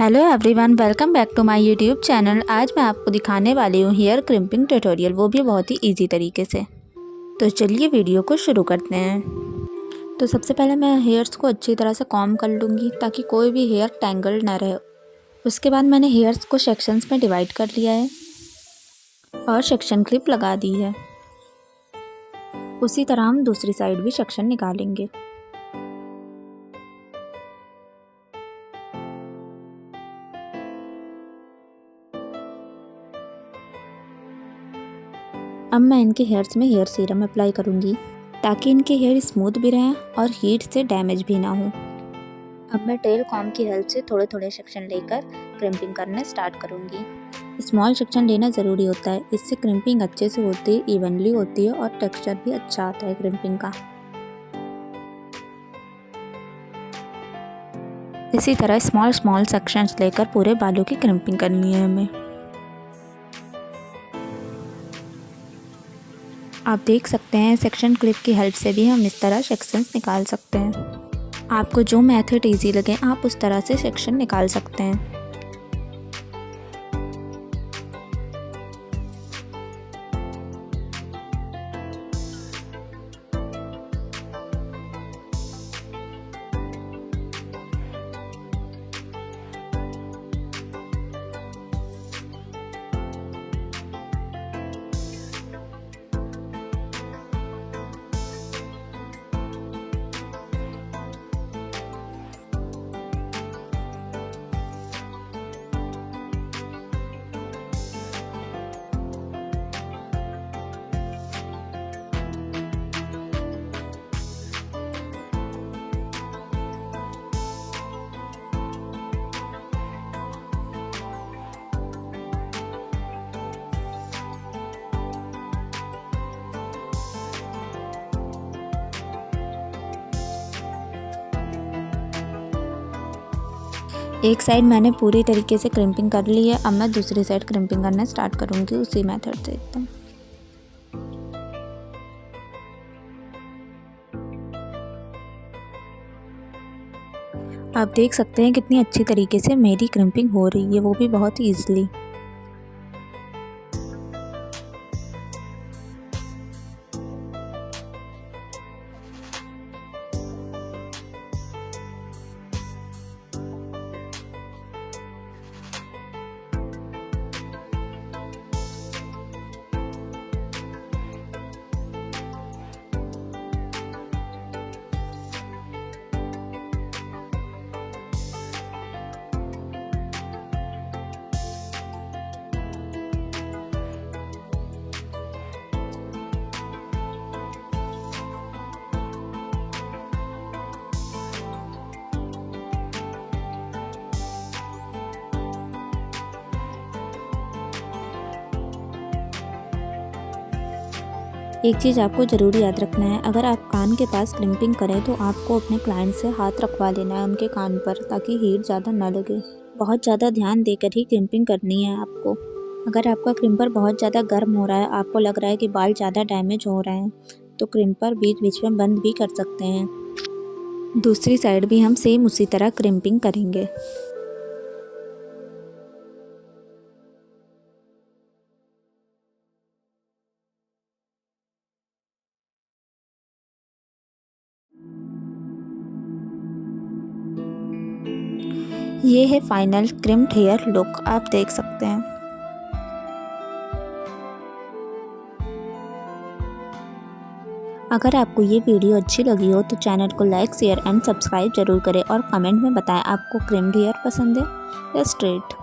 Hello everyone, welcome back to my YouTube channel. आज मैं आपको दिखाने वाली हूँ हेयर क्रिम्पिंग ट्यूटोरियल, वो भी बहुत ही इजी तरीके से। तो चलिए वीडियो को शुरू करते हैं। तो सबसे पहले मैं हेयर्स को अच्छी तरह से कॉम्ब कर लूँगी ताकि कोई भी हेयर टैंगल ना रहे। उसके बाद मैंने हेयर्स को सेक्शंस में डिवाइड कर लिया है और सेक्शन क्लिप लगा दी है। उसी तरह हम दूसरी साइड भी सेक्शन निकालेंगे। अब मैं इनके हेयर्स में हेयर सीरम अप्लाई करूँगी ताकि इनके हेयर स्मूथ भी रहें और हीट से डैमेज भी ना हो। अब मैं टेल कॉम्ब की हेल्प से थोड़े थोड़े सेक्शन लेकर क्रिम्पिंग करना स्टार्ट करूँगी। स्मॉल सेक्शन लेना ज़रूरी होता है, इससे क्रिम्पिंग अच्छे से होती है, इवनली होती है और टेक्सचर भी अच्छा आता है क्रिम्पिंग का। इसी तरह स्मॉल सेक्शंस लेकर पूरे बालों की क्रिम्पिंग करनी है हमें। आप देख सकते हैं सेक्शन क्लिप की हेल्प से भी हम इस तरह सेक्शंस निकाल सकते हैं। आपको जो मेथड इजी लगे आप उस तरह से सेक्शन निकाल सकते हैं। एक साइड मैंने पूरी तरीके से क्रिम्पिंग कर ली है। अब मैं दूसरी साइड क्रिम्पिंग करना स्टार्ट करूँगी उसी मेथड से एकदम। आप देख सकते हैं कितनी अच्छी तरीके से मेरी क्रिम्पिंग हो रही है, वो भी बहुत ईजिली। एक चीज़ आपको ज़रूर याद रखना है, अगर आप कान के पास क्रिम्पिंग करें तो आपको अपने क्लाइंट से हाथ रखवा लेना है उनके कान पर, ताकि हीट ज़्यादा ना लगे। बहुत ज़्यादा ध्यान देकर ही क्रिम्पिंग करनी है आपको। अगर आपका क्रिम्पर बहुत ज़्यादा गर्म हो रहा है, आपको लग रहा है कि बाल ज़्यादा डैमेज हो रहे हैं, तो क्रिम्पर बीच बीच में बंद भी कर सकते हैं। दूसरी साइड भी हम सेम उसी तरह क्रिम्पिंग करेंगे। ये है फाइनल क्रिम्ड हेयर लुक, आप देख सकते हैं। अगर आपको ये वीडियो अच्छी लगी हो तो चैनल को लाइक, शेयर एंड सब्सक्राइब जरूर करें और कमेंट में बताएं आपको क्रिम्ड हेयर पसंद है या स्ट्रेट।